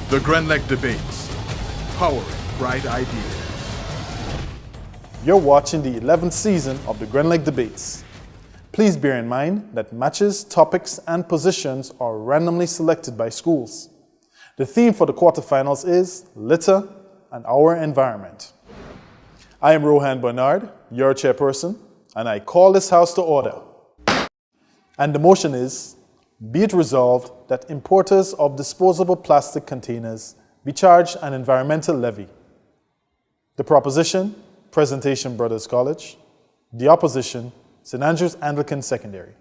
The Grenlec debates, powering bright ideas. You're watching the 11th season of the Grenlec debates. Please bear in mind that matches, topics, and positions are randomly selected by schools. The theme for the quarterfinals is Litter and Our Environment. I am Rohan Bernard, your chairperson, and I call this house to order. And the motion is, be it resolved that importers of disposable plastic containers be charged an environmental levy. The proposition, Presentation Brothers College. The opposition, St. Andrew's Anglican Secondary.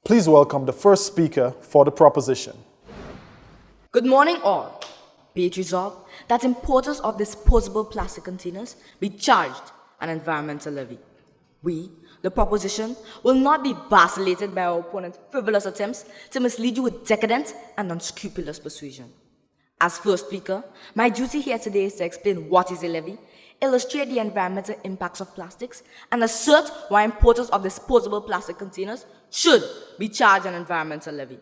Please welcome the first speaker for the proposition. Good morning all. Be it resolved that importers of disposable plastic containers be charged an environmental levy. We, the proposition, will not be vacillated by our opponent's frivolous attempts to mislead you with decadent and unscrupulous persuasion. As first speaker, my duty here today is to explain what is a levy, illustrate the environmental impacts of plastics, and assert why importers of disposable plastic containers should be charged an environmental levy.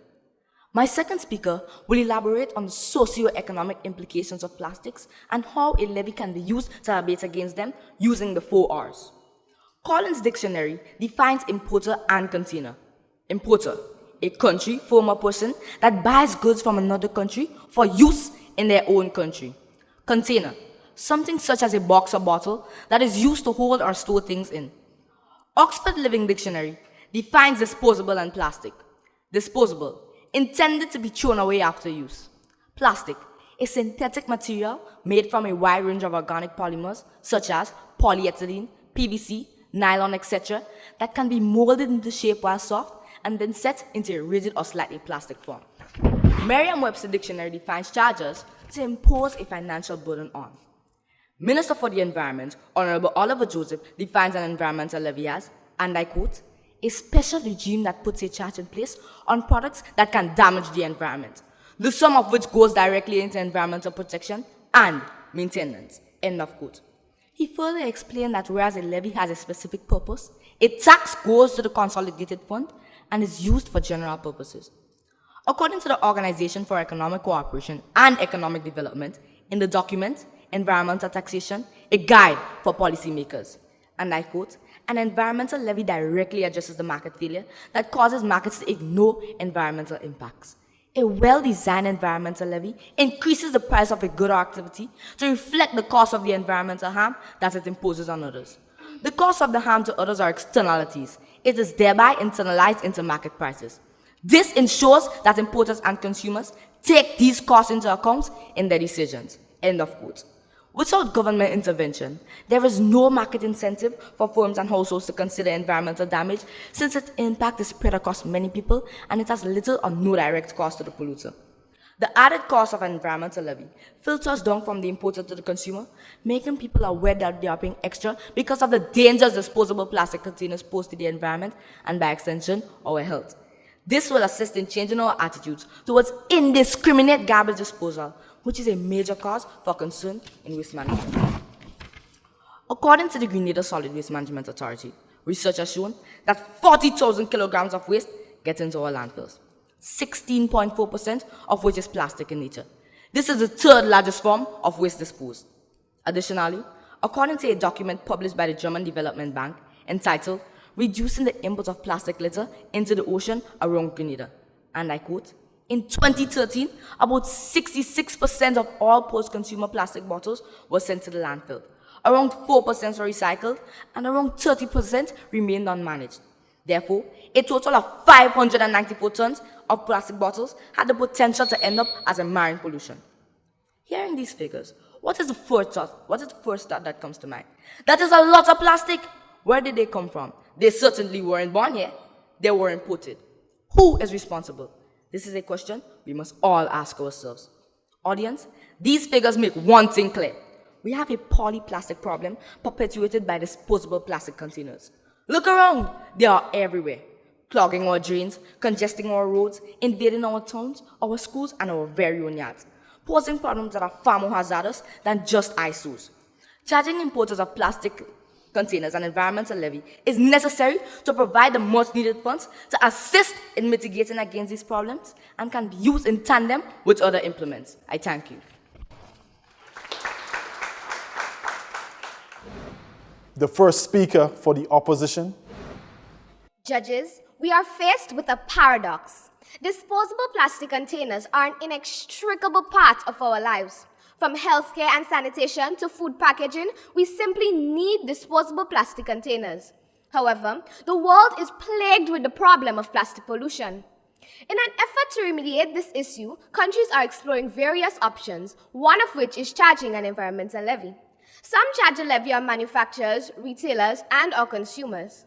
My second speaker will elaborate on the socio-economic implications of plastics and how a levy can be used to abate against them using the 4 R's. Collins Dictionary defines importer and container. Importer, a country, firm, or person that buys goods from another country for use in their own country. Container, something such as a box or bottle that is used to hold or store things in. Oxford Living Dictionary defines disposable and plastic. Disposable, intended to be thrown away after use. Plastic, a synthetic material made from a wide range of organic polymers such as polyethylene, PVC, nylon, etc. that can be molded into shape while soft and then set into a rigid or slightly plastic form. Merriam-Webster Dictionary defines charges to impose a financial burden on. Minister for the Environment, Honorable Oliver Joseph, defines an environmental levy as, and I quote, a special regime that puts a charge in place on products that can damage the environment, the sum of which goes directly into environmental protection and maintenance, end of quote. He further explained that whereas a levy has a specific purpose, a tax goes to the consolidated fund and is used for general purposes. According to the Organization for Economic Cooperation and Economic Development, in the document, Environmental Taxation, a guide for policymakers, and I quote, an environmental levy directly addresses the market failure that causes markets to ignore environmental impacts. A well-designed environmental levy increases the price of a good or activity to reflect the cost of the environmental harm that it imposes on others. The cost of the harm to others are externalities. It is thereby internalized into market prices. This ensures that importers and consumers take these costs into account in their decisions. End of quote. Without government intervention, there is no market incentive for firms and households to consider environmental damage since its impact is spread across many people and it has little or no direct cost to the polluter. The added cost of an environmental levy filters down from the importer to the consumer, making people aware that they are paying extra because of the dangers disposable plastic containers pose to the environment and by extension, our health. This will assist in changing our attitudes towards indiscriminate garbage disposal, which is a major cause for concern in waste management. According to the Grenada Solid Waste Management Authority, research has shown that 40,000 kilograms of waste get into our landfills, 16.4% of which is plastic in nature. This is the third largest form of waste disposed. Additionally, according to a document published by the German Development Bank entitled Reducing the Input of Plastic Litter into the Ocean Around Grenada, and I quote, in 2013, about 66% of all post-consumer plastic bottles were sent to the landfill. Around 4% were recycled, and around 30% remained unmanaged. Therefore, a total of 594 tons of plastic bottles had the potential to end up as a marine pollution. Hearing these figures, what is the first thought that comes to mind? That is a lot of plastic. Where did they come from? They certainly weren't born here. They were imported. Who is responsible? This is a question we must all ask ourselves. Audience, these figures make one thing clear. We have a polyplastic problem perpetuated by disposable plastic containers. Look around, they are everywhere, clogging our drains, congesting our roads, invading our towns, our schools, and our very own yards, posing problems that are far more hazardous than just eyesores. Charging importers of plastic containers and environmental levy is necessary to provide the much needed funds to assist in mitigating against these problems and can be used in tandem with other implements. I thank you. The first speaker for the opposition. Judges, we are faced with a paradox. Disposable plastic containers are an inextricable part of our lives. From healthcare and sanitation to food packaging, we simply need disposable plastic containers. However, the world is plagued with the problem of plastic pollution. In an effort to remediate this issue, countries are exploring various options, one of which is charging an environmental levy. Some charge a levy on manufacturers, retailers, and/or consumers.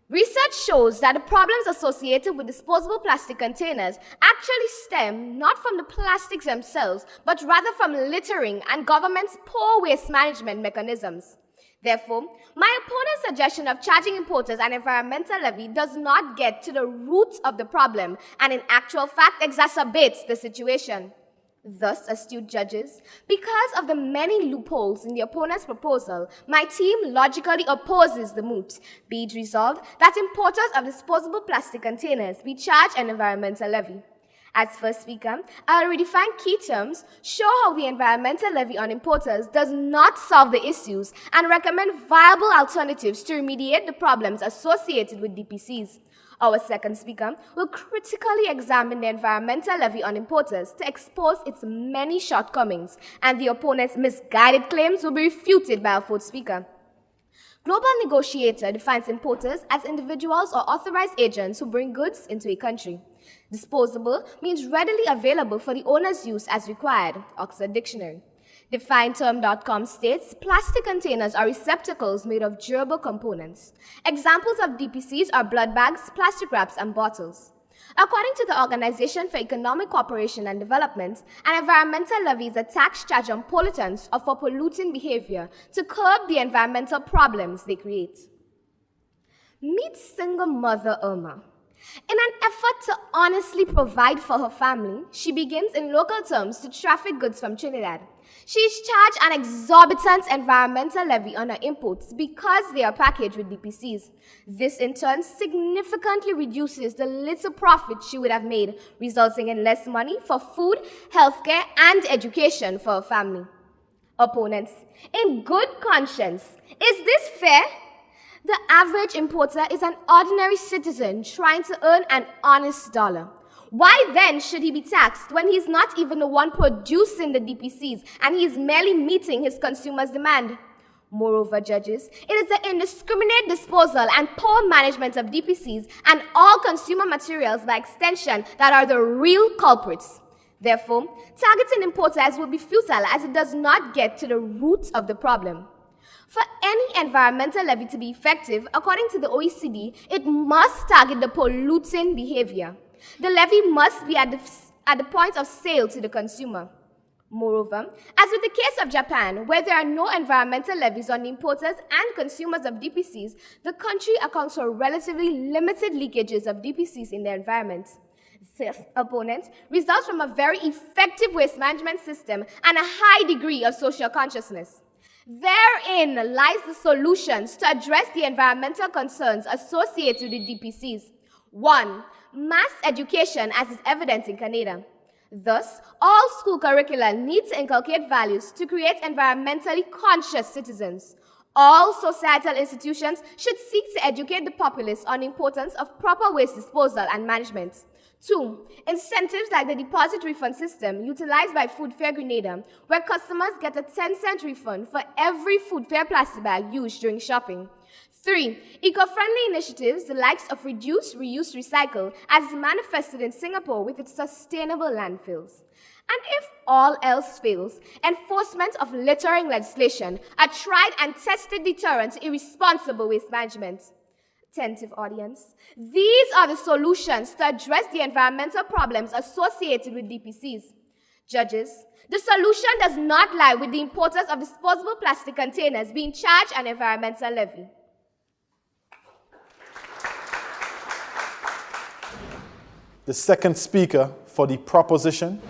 Research shows that the problems associated with disposable plastic containers actually stem not from the plastics themselves, but rather from littering and government's poor waste management mechanisms. Therefore, my opponent's suggestion of charging importers an environmental levy does not get to the root of the problem and in actual fact exacerbates the situation. Thus, astute judges, because of the many loopholes in the opponent's proposal, my team logically opposes the moot. Be it resolved that importers of disposable plastic containers be charged an environmental levy. As first speaker, I will redefine key terms, show how the environmental levy on importers does not solve the issues, and recommend viable alternatives to remediate the problems associated with DPCs. Our second speaker will critically examine the environmental levy on importers to expose its many shortcomings, and the opponent's misguided claims will be refuted by our fourth speaker. Global Negotiator defines importers as individuals or authorized agents who bring goods into a country. Disposable means readily available for the owner's use as required, Oxford Dictionary. DefineTerm.com states plastic containers are receptacles made of durable components. Examples of DPCs are blood bags, plastic wraps, and bottles. According to the Organization for Economic Cooperation and Development, an environmental levy is a tax charge on pollutants or for polluting behavior to curb the environmental problems they create. Meet single mother Irma. In an effort to honestly provide for her family, she begins in local terms to traffic goods from Trinidad. She is charged an exorbitant environmental levy on her imports because they are packaged with DPCs. This in turn significantly reduces the little profit she would have made, resulting in less money for food, healthcare, and education for her family. Opponents, in good conscience, is this fair? The average importer is an ordinary citizen trying to earn an honest dollar. Why then should he be taxed when he is not even the one producing the DPCs and he is merely meeting his consumers' demand? Moreover, judges, it is the indiscriminate disposal and poor management of DPCs and all consumer materials by extension that are the real culprits. Therefore, targeting importers will be futile as it does not get to the root of the problem. For any environmental levy to be effective, according to the OECD, it must target the polluting behavior. The levy must be at the point of sale to the consumer. Moreover, as with the case of Japan, where there are no environmental levies on the importers and consumers of DPCs, the country accounts for relatively limited leakages of DPCs in their environment. This opponent results from a very effective waste management system and a high degree of social consciousness. Therein lies the solutions to address the environmental concerns associated with DPCs. 1. Mass education, as is evident in Canada. Thus, all school curricula need to inculcate values to create environmentally conscious citizens. All societal institutions should seek to educate the populace on the importance of proper waste disposal and management. 2. Incentives like the deposit refund system utilized by Food Fair Grenada, where customers get a 10-cent refund for every Food Fair plastic bag used during shopping. 3. Eco-friendly initiatives, the likes of reduce, reuse, recycle, as manifested in Singapore with its sustainable landfills. And if all else fails, enforcement of littering legislation, a tried and tested deterrent to irresponsible waste management. Attentive audience, these are the solutions to address the environmental problems associated with DPCs. Judges, the solution does not lie with the importers of disposable plastic containers being charged an environmental levy. The second speaker for the proposition.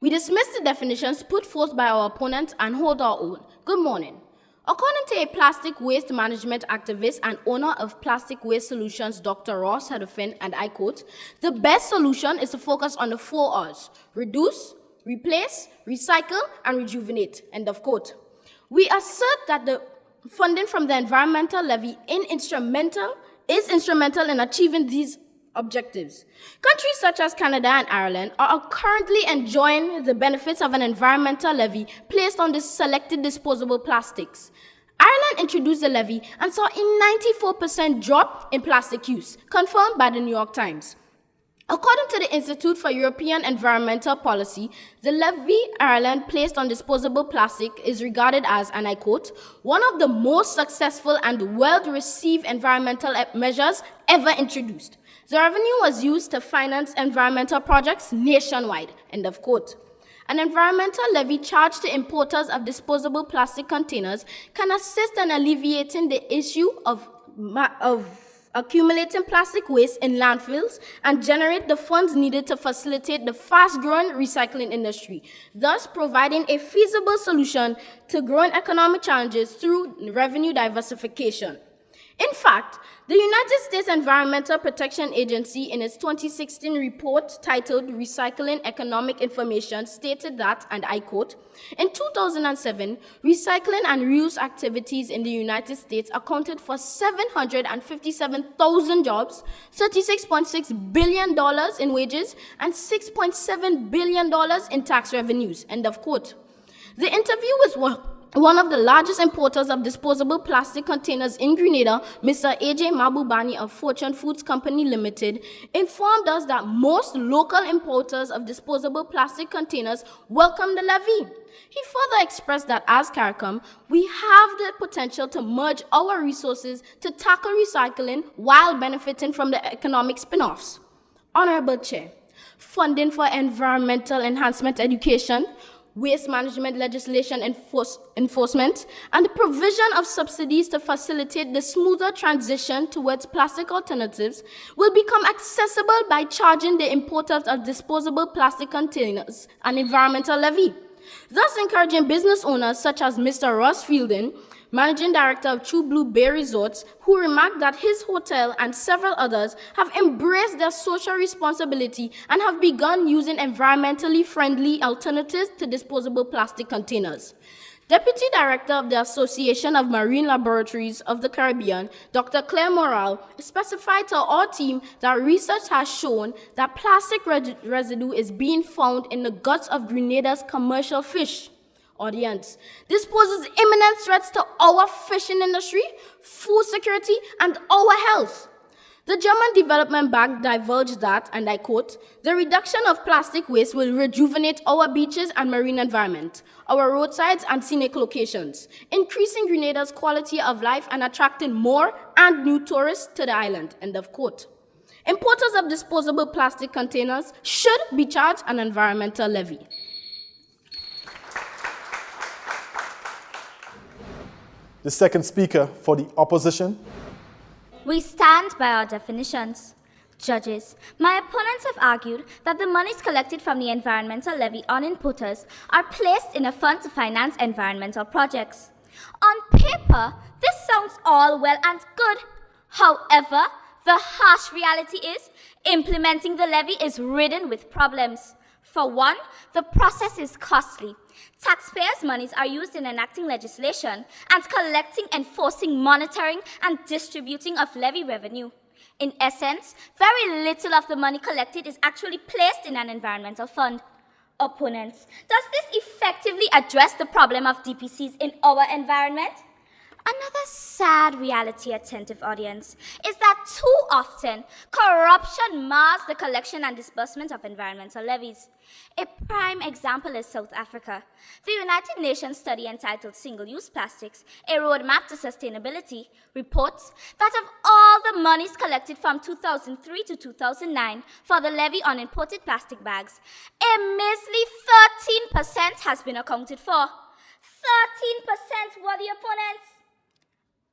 We dismiss the definitions put forth by our opponent and hold our own. Good morning. According to a plastic waste management activist and owner of Plastic Waste Solutions, Dr. Ross Hedefin, and I quote, "The best solution is to focus on the 4 R's: reduce, replace, recycle, and rejuvenate," end of quote. We assert that the funding from the environmental levy is instrumental in achieving these objectives. Countries such as Canada and Ireland are currently enjoying the benefits of an environmental levy placed on the selected disposable plastics. Ireland introduced the levy and saw a 94% drop in plastic use, confirmed by the New York Times. According to the Institute for European Environmental Policy, the levy Ireland placed on disposable plastic is regarded as, and I quote, "one of the most successful and well-received environmental measures ever introduced. The revenue was used to finance environmental projects nationwide," end of quote. An environmental levy charged to importers of disposable plastic containers can assist in alleviating the issue of accumulating plastic waste in landfills and generate the funds needed to facilitate the fast-growing recycling industry, thus providing a feasible solution to growing economic challenges through revenue diversification. In fact, the United States Environmental Protection Agency, in its 2016 report titled Recycling Economic Information, stated that, and I quote, "In 2007, recycling and reuse activities in the United States accounted for 757,000 jobs, $36.6 billion in wages, and $6.7 billion in tax revenues," end of quote. The interview with one of the largest importers of disposable plastic containers in Grenada, Mr. AJ Mabubani of Fortune Foods Company Limited, informed us that most local importers of disposable plastic containers welcome the levy. He further expressed that as CARICOM, we have the potential to merge our resources to tackle recycling while benefiting from the economic spin-offs. Honorable Chair, funding for environmental enhancement education, waste management legislation enforcement, and the provision of subsidies to facilitate the smoother transition towards plastic alternatives will become accessible by charging the importers of disposable plastic containers an environmental levy, thus encouraging business owners such as Mr. Ross Fielding, Managing Director of True Blue Bay Resorts, who remarked that his hotel and several others have embraced their social responsibility and have begun using environmentally friendly alternatives to disposable plastic containers. Deputy Director of the Association of Marine Laboratories of the Caribbean, Dr. Claire Morale, specified to our team that research has shown that plastic residue is being found in the guts of Grenada's commercial fish. Audience, this poses imminent threats to our fishing industry, food security, and our health. The German Development Bank divulged that, and I quote, "the reduction of plastic waste will rejuvenate our beaches and marine environment, our roadsides and scenic locations, increasing Grenada's quality of life and attracting more and new tourists to the island," end of quote. Importers of disposable plastic containers should be charged an environmental levy. The second speaker for the opposition. We stand by our definitions. Judges, my opponents have argued that the monies collected from the environmental levy on importers are placed in a fund to finance environmental projects. On paper, this sounds all well and good. However, the harsh reality is implementing the levy is ridden with problems. For one, the process is costly. Taxpayers' monies are used in enacting legislation and collecting, enforcing, monitoring, and distributing of levy revenue. In essence, very little of the money collected is actually placed in an environmental fund. Opponents, does this effectively address the problem of DPCs in our environment? Another sad reality, attentive audience, is that too often, corruption mars the collection and disbursement of environmental levies. A prime example is South Africa. The United Nations study entitled Single-Use Plastics, a Roadmap to Sustainability, reports that of all the monies collected from 2003 to 2009 for the levy on imported plastic bags, a measly 13% has been accounted for. 13% were the opponents.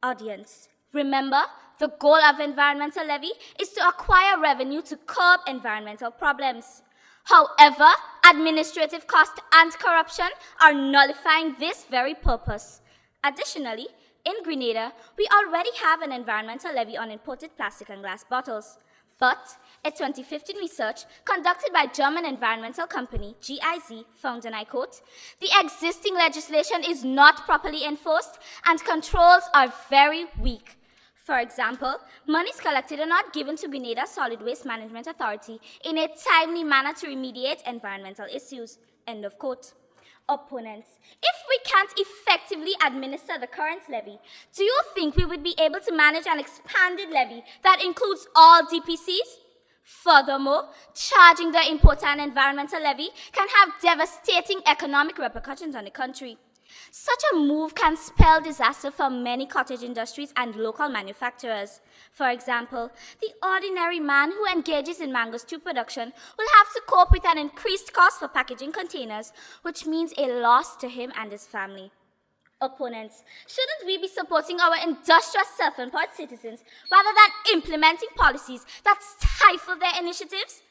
Audience, remember, the goal of environmental levy is to acquire revenue to curb environmental problems. However, administrative cost and corruption are nullifying this very purpose. Additionally, in Grenada, we already have an environmental levy on imported plastic and glass bottles. But a 2015 research conducted by German environmental company GIZ found, and I quote, "The existing legislation is not properly enforced and controls are very weak. For example, monies collected are not given to Grenada Solid Waste Management Authority in a timely manner to remediate environmental issues." End of quote. Opponents, if we can't effectively administer the current levy, do you think we would be able to manage an expanded levy that includes all DPCs? Furthermore, charging the importer an environmental levy can have devastating economic repercussions on the country. Such a move can spell disaster for many cottage industries and local manufacturers. For example, the ordinary man who engages in mango stew production will have to cope with an increased cost for packaging containers, which means a loss to him and his family. Opponents, shouldn't we be supporting our industrious self-employed citizens rather than implementing policies that stifle their initiatives?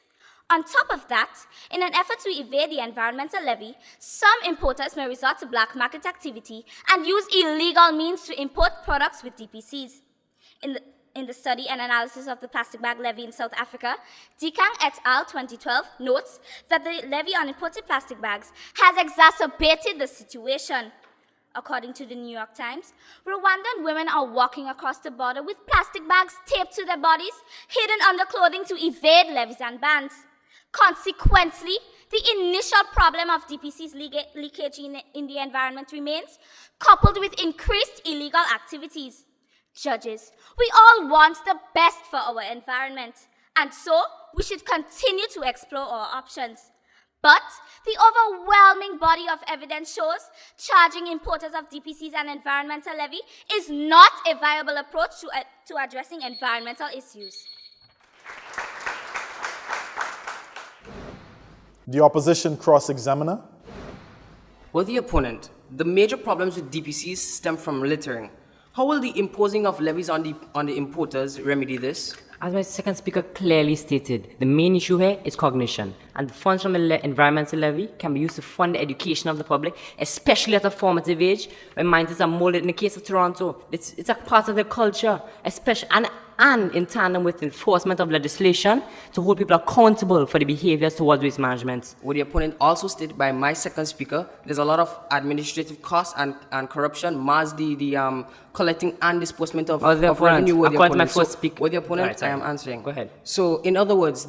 On top of that, in an effort to evade the environmental levy, some importers may resort to black market activity and use illegal means to import products with DPCs. In the study and analysis of the plastic bag levy in South Africa, Dikang et al. 2012 notes that the levy on imported plastic bags has exacerbated the situation. According to the New York Times, Rwandan women are walking across the border with plastic bags taped to their bodies, hidden under clothing to evade levies and bans. Consequently, the initial problem of DPC's leakage in the environment remains, coupled with increased illegal activities. Judges, we all want the best for our environment, and so we should continue to explore our options. But the overwhelming body of evidence shows charging importers of DPCs an environmental levy is not a viable approach to addressing environmental issues. The opposition cross-examiner. Well, the opponent, the major problems with DPCs stem from littering. How will the imposing of levies on the importers remedy this? As my second speaker clearly stated, the main issue here is cognition, and the funds from the environmental levy can be used to fund the education of the public, especially at a formative age when minds are molded. In the case of Toronto, it's a part of their culture, especially and in tandem with enforcement of legislation to hold people accountable for the behaviors towards waste management. What the opponent also stated by my second speaker, there's a lot of administrative costs and corruption, mass the collecting and disbursement of revenue. According to my first speaker. With the opponent, Right, I am answering. Go ahead. So, in other words,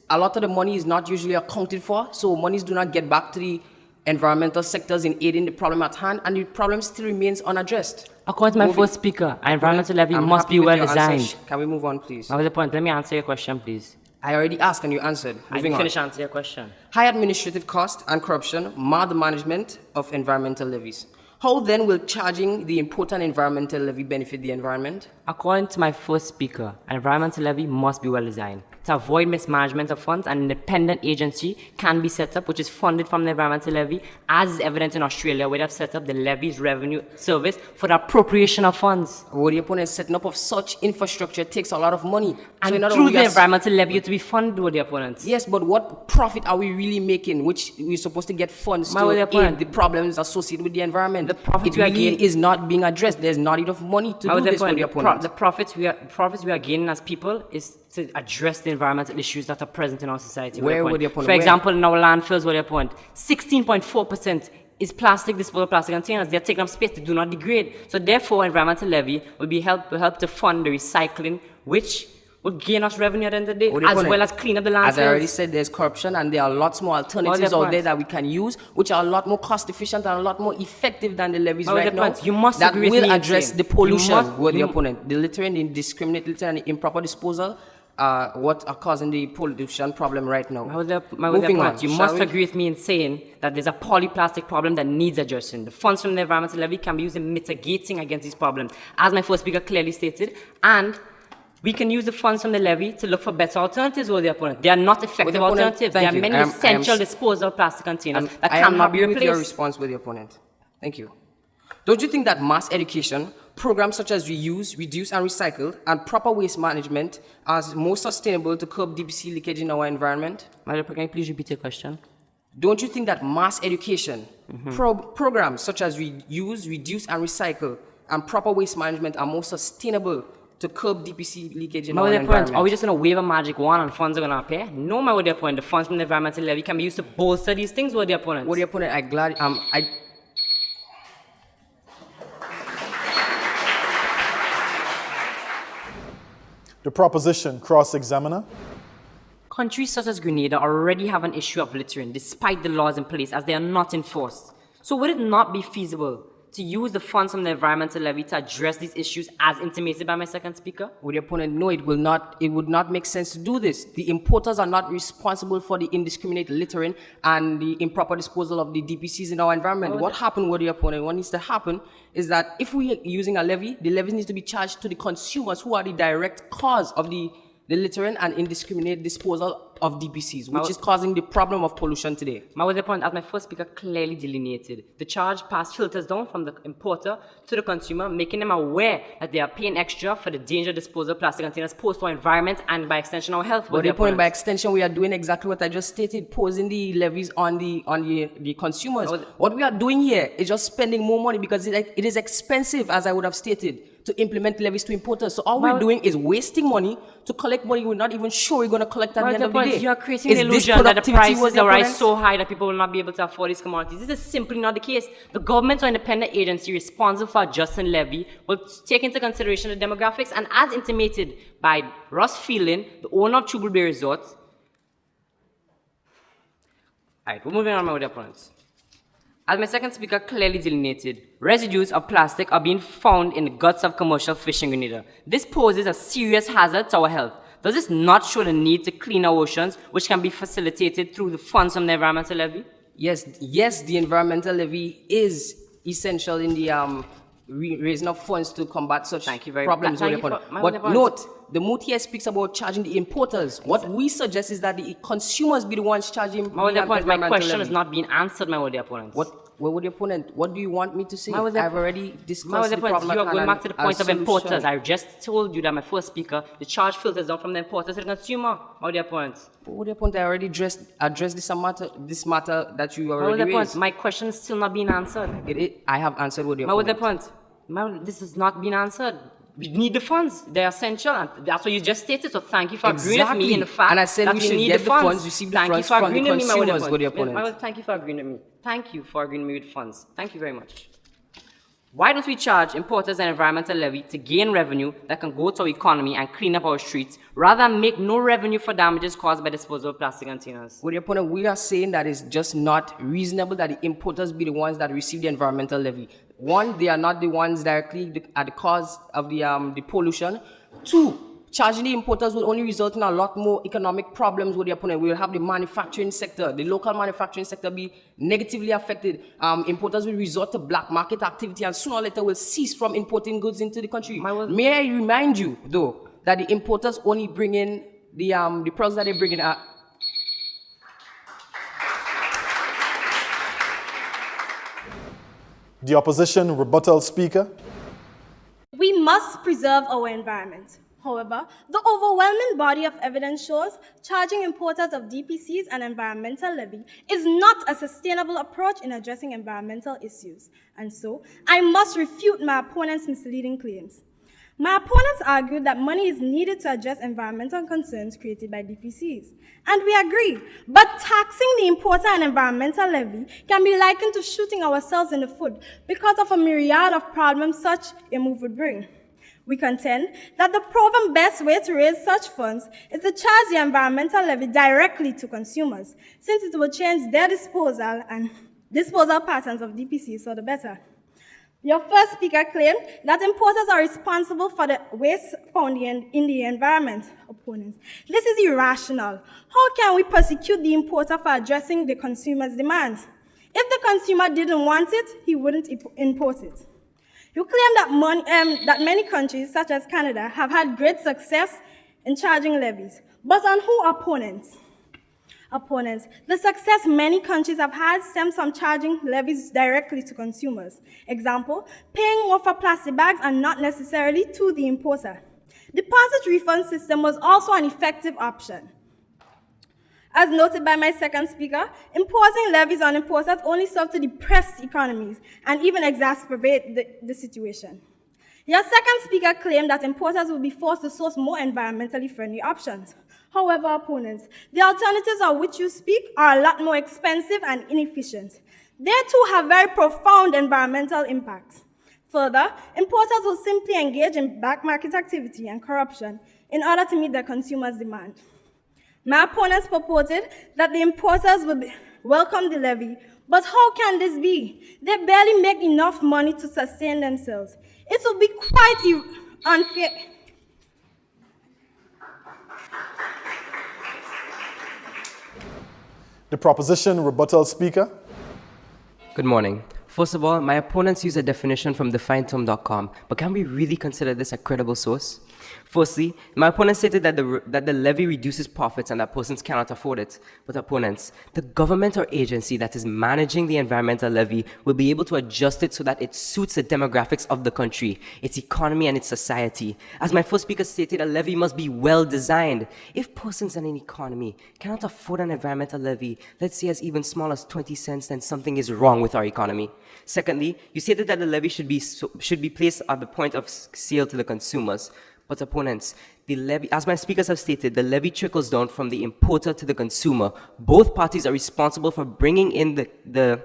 a lot of the money is not usually accounted for, so monies do not get back to the environmental sectors in aiding the problem at hand, and the problem still remains unaddressed. According to my first speaker, an environmental levy must be well designed. Can we move on, please? My other point, let me answer your question, please. I already asked and you answered. I didn't finish answering your question. High administrative costs and corruption mar the management of environmental levies. How then will charging the important environmental levy benefit the environment? According to my first speaker, an environmental levy must be well designed. To avoid mismanagement of funds, an independent agency can be set up which is funded from the environmental levy, as is evident in Australia, where they have set up the levies revenue service for the appropriation of funds. What the opponent setting up of such infrastructure takes a lot of money. And through the environmental levy to be funded with the opponents. Yes, but what profit are we really making, which we're supposed to get funds to aid the problems associated with the environment? The profit is not being addressed. There's not enough money to do this with the opponent. The profits we are gaining as people is to address the environmental issues that are present in our society. Where would the opponent? For example, in our landfills, where the opponent, 16.4% is plastic, disposable plastic containers. They're taking up space, they do not degrade. So therefore, environmental levy will help to fund the recycling, which will gain us revenue at the end of the day, as well as clean up the landfills. As I already said, there's corruption, and there are lots more alternatives out there that we can use, which are a lot more cost efficient and a lot more effective than the levies right now. You must that agree with will me address the pollution with the opponent. The littering, the indiscriminate littering, and the improper disposal what are causing the pollution problem right now. Moving on, you must agree with me in saying that there's a polyplastic problem that needs addressing. The funds from the environmental levy can be used in mitigating against these problems, as my first speaker clearly stated, and we can use the funds from the levy to look for better alternatives with the opponent. They are not effective alternatives. There are many essential disposable plastic containers that cannot be replaced. With your response with the opponent. Thank you. Don't you think that mass education, programs such as reuse, reduce and recycle, and proper waste management are more sustainable to curb DPC leakage in our environment? Madam, can you please repeat your question? don't you think that mass education, programs such as reuse, reduce, and recycle, and proper waste management are more sustainable to curb DPC leakage in our environment? Are we just going to wave a magic wand and funds are going to appear? No, my dear point. The funds from the environmental levy can be used to bolster these things, what dear opponents. What dear opponent, The proposition cross-examiner. Countries such as Grenada already have an issue of littering despite the laws in place as they are not enforced. So would it not be feasible to use the funds from the environmental levy to address these issues as intimated by my second speaker? Would your opponent know it would not make sense to do this? The importers are not responsible for the indiscriminate littering and the improper disposal of the DPCs in our environment. What happened with the opponent? What needs to happen is that if we are using a levy, the levy needs to be charged to the consumers who are the direct cause of the littering and indiscriminate disposal of DPCs, which is causing the problem of pollution today. My other point, as my first speaker clearly delineated, the charge pass filters down from the importer to the consumer, making them aware that they are paying extra for the danger disposal of plastic containers posed to our environment and by extension our health. But the point, by extension, we are doing exactly what I just stated, posing the levies on the consumers. What we are doing here is just spending more money because it is expensive, as I would have stated, to implement levies to importers. So all we're doing is wasting money to collect money we're not even sure we're going to collect at the end of the day. You are creating an illusion that the prices will rise so high that people will not be able to afford these commodities. This is simply not the case. The government or independent agency responsible for adjusting levy will take into consideration the demographics, and as intimated by Ross Fielding, the owner of Trouble Bay Resort. Alright, we're moving on my other points. As my second speaker clearly delineated, residues of plastic are being found in the guts of commercial fishing in Grenada. This poses a serious hazard to our health. Does this not show the need to clean our oceans, which can be facilitated through the funds from the environmental levy? Yes, the environmental levy is essential in the raising of funds to combat such problems. But note, the moot here speaks about charging the importers. What we suggest is that the consumers be the ones charging. My question is not being answered, my dear opponent. What do you want me to say? I've already discussed the problem. You are going back to the point of importers. I just told you that my first speaker, the charge filters down from the importers to the consumer. My dear opponent. What dear opponent, I already addressed this matter that you already raised. My question is still not being answered. I have answered what dear opponent. This has not been answered. We need the funds. They're essential. And that's what you just stated. So thank you for agreeing with me in the fact and I said that we should need get the funds. Receive the funds from the consumers, with the opponent. Thank you for agreeing with me. Thank you for agreeing with me with funds. Thank you very much. Why don't we charge importers an environmental levy to gain revenue that can go to our economy and clean up our streets, rather than make no revenue for damages caused by disposal of plastic containers? With the opponent, we are saying that it's just not reasonable that the importers be the ones that receive the environmental levy. One, they are not the ones directly at the cause of the pollution. Two, charging the importers will only result in a lot more economic problems with the opponent. We will have the manufacturing sector, the local manufacturing sector be negatively affected. Importers will resort to black market activity and sooner or later will cease from importing goods into the country. May I remind you, though, that the importers only bring in the products that they bring in are The opposition rebuttal speaker. We must preserve our environment. However, the overwhelming body of evidence shows charging importers of DPCs and environmental levy is not a sustainable approach in addressing environmental issues. And so, I must refute my opponent's misleading claims. My opponents argued that money is needed to address environmental concerns created by DPCs. And we agree, but taxing the importer and environmental levy can be likened to shooting ourselves in the foot because of a myriad of problems such a move would bring. We contend that the proven best way to raise such funds is to charge the environmental levy directly to consumers, since it will change their disposal and disposal patterns of DPCs for the better. Your first speaker claimed that importers are responsible for the waste found in the environment. Opponents, this is irrational. How can we prosecute the importer for addressing the consumer's demands? If the consumer didn't want it, he wouldn't import it. You claim that many countries, such as Canada, have had great success in charging levies. But on who opponents? Opponents, the success many countries have had stems from charging levies directly to consumers. Example, paying more for plastic bags and not necessarily to the importer. Deposit refund system was also an effective option. As noted by my second speaker, imposing levies on importers only serve to depress economies and even exacerbate the situation. Your second speaker claimed that importers will be forced to source more environmentally friendly options. However, opponents, the alternatives of which you speak are a lot more expensive and inefficient. They too have very profound environmental impacts. Further, importers will simply engage in black market activity and corruption in order to meet their consumers' demand. My opponents purported that the importers would welcome the levy, but how can this be? They barely make enough money to sustain themselves. It will be quite unfair. The proposition rebuttal speaker. Good morning. First of all, my opponents use a definition from defineterm.com, but can we really consider this a credible source? Firstly, my opponent stated that the levy reduces profits and that persons cannot afford it. But opponents, the government or agency that is managing the environmental levy will be able to adjust it so that it suits the demographics of the country, its economy, and its society. As my first speaker stated, a levy must be well designed. If persons in an economy cannot afford an environmental levy, let's say as even small as 20 cents, then something is wrong with our economy. Secondly, you stated that the levy should be placed at the point of sale to the consumers. But opponents, the levy, as my speakers have stated, the levy trickles down from the importer to the consumer. Both parties are responsible for bringing in the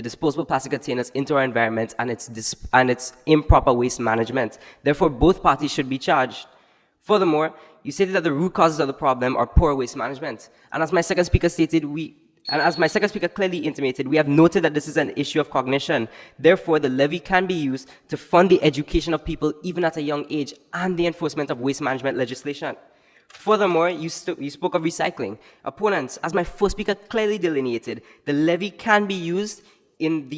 disposable plastic containers into our environment and its improper waste management. Therefore, both parties should be charged. Furthermore, you stated that the root causes of the problem are poor waste management. And as my second speaker stated, as my second speaker clearly intimated, we have noted that this is an issue of cognition. Therefore, the levy can be used to fund the education of people even at a young age and the enforcement of waste management legislation. Furthermore, you spoke of recycling. Opponents, as my first speaker clearly delineated, the levy can be used in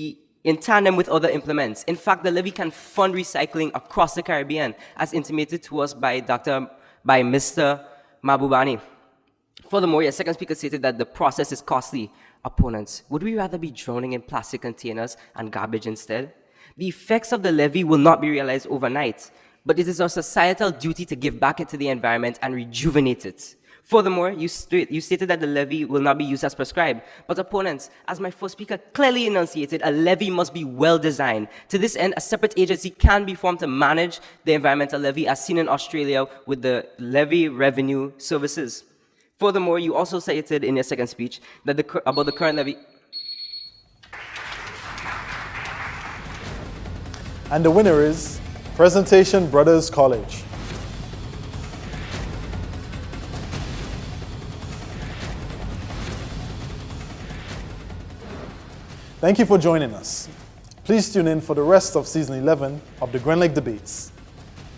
tandem with other implements. In fact, the levy can fund recycling across the Caribbean, as intimated to us by Mr. Mabubani. Furthermore, your second speaker stated that the process is costly. Opponents, would we rather be drowning in plastic containers and garbage instead? The effects of the levy will not be realized overnight, but it is our societal duty to give back into the environment and rejuvenate it. Furthermore, you stated that the levy will not be used as prescribed. But opponents, as my first speaker clearly enunciated, a levy must be well designed. To this end, a separate agency can be formed to manage the environmental levy, as seen in Australia with the Levy Revenue Services. Furthermore, you also stated in your second speech that about the current levy. And the winner is Presentation Brothers College. Thank you for joining us. Please tune in for the rest of Season 11 of the Grenlec Debates.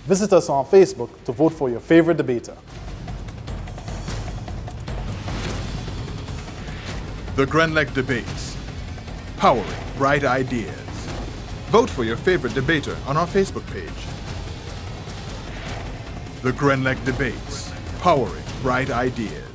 Visit us on Facebook to vote for your favorite debater. The Grenlec Debates. Powering bright ideas. Vote for your favorite debater on our Facebook page. The Grenlec Debates. Powering bright ideas.